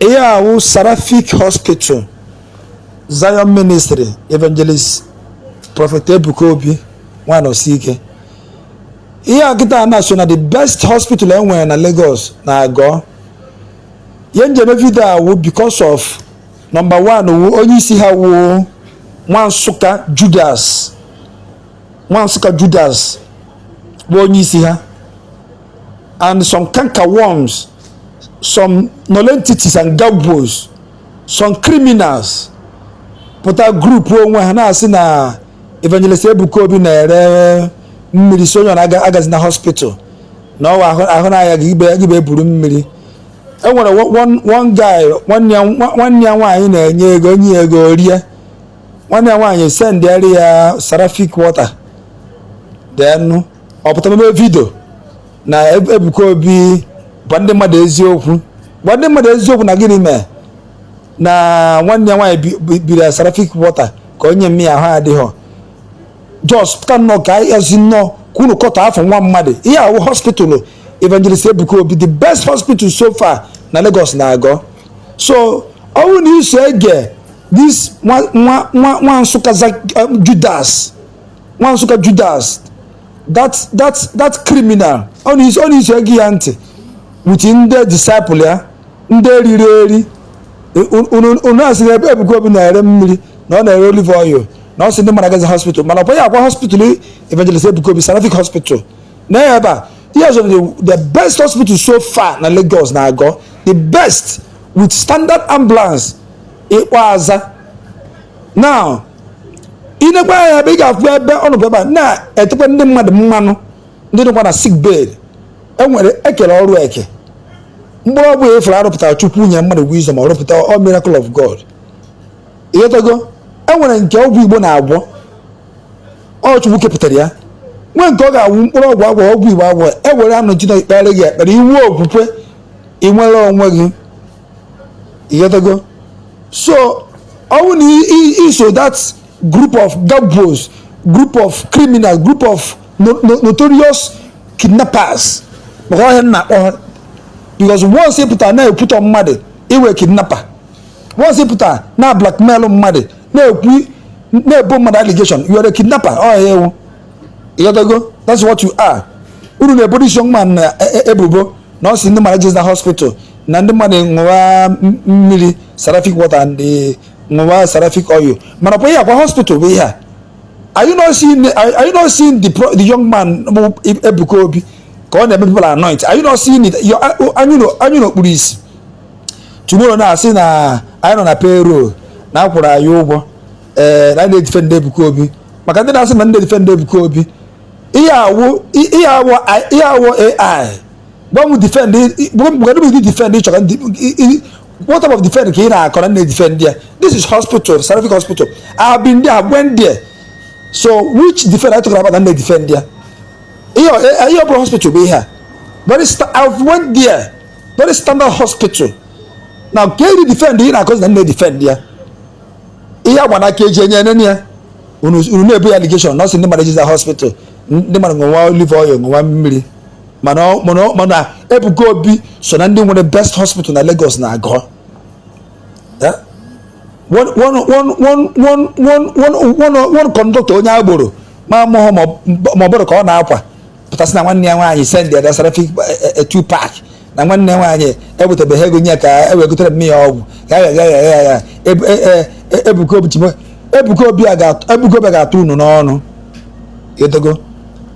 Here who Serapic Hospital, Zion Ministry, Evangelist Prophet Ebukobi, one of CK. Here kita national the best hospital anywhere in Lagos na go. Yenje vida wo because of number one wo only see how one suka Judas. One suka Judas. Wo only see her. And some canker worms. Some nonentities and gabos, some criminals, but a group who na na Evangelist Ebukobi na mmiri so na aga na hospital. No ahona ya gibe buru mmiri. E nwere one guy, one nwanyi na enye ego rie. One nwanyi send area Serapic water. Then opota me video na Ebukobi Bande mmadụ eziokwu na gịnị mee na nwanne nwaanyị biri Serapic water ka onye mmiri ahụ adịghọ just pụta nnọọ ka ezi nnọọ kwunu kọta afọ nwa mmadụ ihe ahụ hospital Evangelist Ebukobi the best hospital so far na Lagos na agọ so ọwụ na iso ege this nwa Nsụka Judas that criminal on his ege ya ntị within the disciple ya ndị riri unu asịrị ebe Ebukobi na-ere mmiri na ọ na-ere olive oil na ọ sị ndị mmadụ agaghị hospital mana ọkwa ya akwa hospital Evangelist Ebukobi Serapic hospital na ebe he is the best hospital so far na Lagos na agọ the best with standard ambulance ikwaza now inekwa ya ebe ị ga-afụ ebe ọnụ ebe na etekwa ndị mmadụ mmanụ ndị nọkwa na sick bed enwere ekele ọrụ eke mgbọrọ ọgwụ efere arụpụtara chukwu nye mmadụ wisdom arụpụta all miracle of God ịghọtago enwere nke ọgwụ Igbo na-agwọ ọ chukwu kepụtara ya nwe nke ọ ga-awụ mkpụrụ ọgwụ Igbo agwọ ewere anụ Chineke ikpere gị ekpere iwu okwukwe inwere onwe gị ịghọtago so ọwụ na iso that group of gabos group of criminals group of notorious kidnappers because once you put a na put on mmadụ iwe kidnapper once you put a na blackmail mmadụ na ebo mmadụ allegation you are a kidnapper oh you go that's what you are unu na ebo this young man na ebubo na osi ndị mmadụ na hospital na ndị mmadụ nwa mmiri Serapic water and nwa Serapic oil mana po ya kwa hospital be here are you not seeing the young man Ebukobi ka ọ na people anoint are you not seeing it anyu no police tomorrow na asị na anyị nọ na payroll na akwụrụ anyị ụgwọ na ndị defend Ebukobi maka ndị na-asị na ndị defend Ebukobi ihe awụ AI gbanwu defend ịchọka what type of defend ka ị na-akọ na ndị defend ya this is hospital Serapic hospital I have been there I went there so which defend I talking about na ndị defend ya your hospital be here I went there very standard hospital now can you defend here because they defend there here agba keje enye ya unu na-ebu allegation not in the managers hospital ndị mmadụ nwa olive oil nwa mmiri mana Ebukobi so na ndị nwere best hospital na Lagos na agọ one conductor onye agboro ma bụrụ ka ọ na-akwa pụtasị na nwanne ya nwaanyị send ya Serapic a 2-pack na nwanne ya nwaanyị ebutebeghị ego nye ka ewegotere mmiri ọgwụ ya Ebukobi ga-atụ unu n'ọnụ ịdogo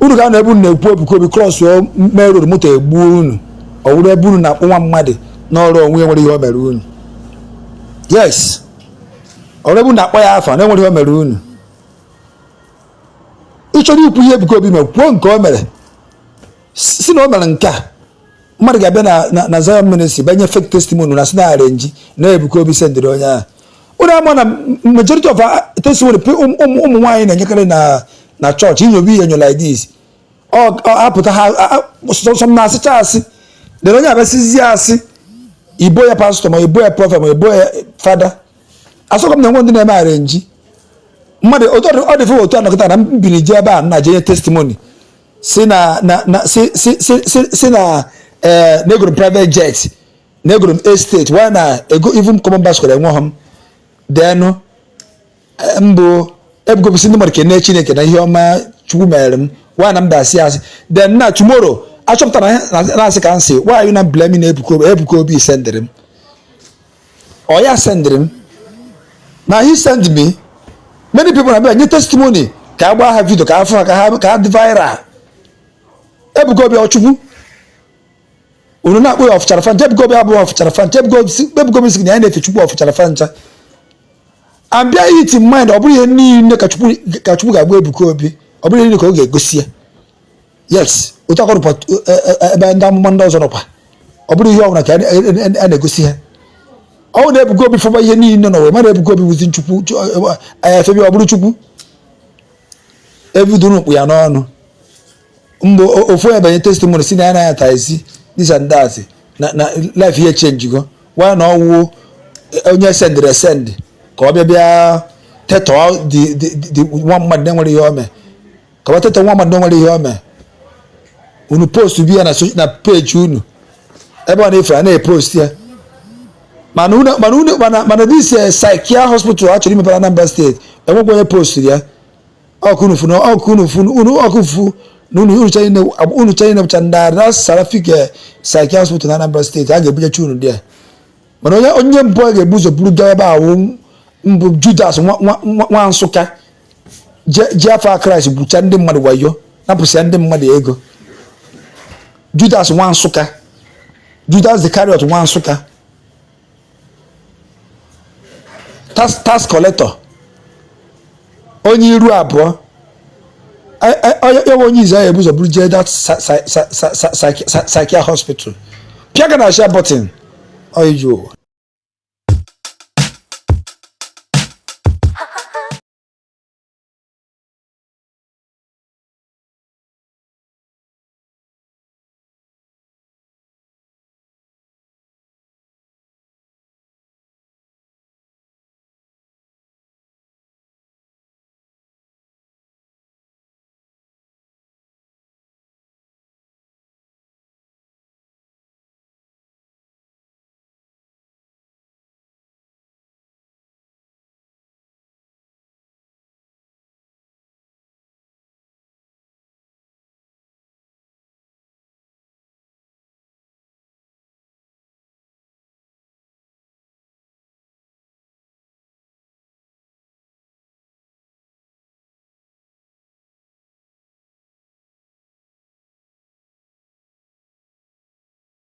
unu ga na-ebu na-ekwu Ebukobi cross main road moto egbu unu ọ wụrụ ebe unu na-akpụ nwa mmadụ n'ọrụ onwe nwere ihe o mere unu yes ọrụ ebe na-akpọ ya afa na enwere ihe o mere unu ịchọrọ ikwu ihe Ebukobi mere kwuo nke o mere si na o mere nke a mmadụ ga-abịa na Zion Ministry banye fake testimony na sina arrange na Ebukobi sendịrị onye ahụ unu ama na majority of testimony ụmụ nwaanyị na-enyekarị na church inyobe ihe enyo like this apụta ha some na-asịcha asị dere onye abịasịzi asị ibo ya pastor ma ibo ya prophet ma ibo ya fada asọkọ m na nwe ndị na-eme arrange mmadụ ọ dị fụ otu anọkọta na mbiri je ebe a na je testimony si na negoro private jet negro estate why na ego even common basket enwe hom then mbo ebugo bisi ndi marke na Chineke na ihe ọma chukwu mere m why na m da si then na tomorrow achọpụta na asị ka nsi why you na blaming Ebuka Obi sendere m ya sendere m na he send me many people na be nye testimony ka agba ha video ka afọ ka ha viral Ebuka Obi ochukwu unu na-akpọ ya ọfụchara fanta Ebuka Obi abụọ ọfụchara fanta Ebuka Obi sị na ya na-efe chukwu ọfụchara fanta abịa it in mind ọ bụrụ ihe niile ka chukwu ga-agba Ebuka Obi ọ bụrụ ihe niile ka ọ ga-egosi ya yes otu akọrọpụta ebe ndị amụma ndị ọzọ nọkwa ọ bụrụ ihe ọbụla ka a na-egosi ha ọ na Ebuka Obi fọba ihe niile n'ụwa mara Ebuka Obi wuzi chukwu efebi ọ bụrụ chukwu ebido n'ụkpụ ya n'ọnụ mgbe ofu ebanye testimony si na ya na-ata esi this and that na life here change go why na ọwụ onye sendere send ka ọ bịa teto the nwa mmadụ na-enwere ihe ome ka ọ teto nwa mmadụ na-enwere ihe ome unu post bi ya na page unu ebe ọ na-efu a na-epost ya mana this psychiatric hospital actually mepere Anambra State enwekwa onye post ya ọkụnufu unu chanye na bụcha Serapic Psychiatric Hospital na Anambra State a ga-ebunye chunu dị mana onye mbụ a ga-ebu ụzọ buru gaa ebe ahụ mbụ Judas nwa Nsụka ji afọ Kraịst gbucha ndị mmadụ wayo napụsịa ndị mmadụ ego Judas nwa Nsụka Judas the Iscariot nwa Nsụka tax collector onye iru abụọ onye izu ahụ ebu ụzọ buru jee that psychiatric hospital pịa ga na share button.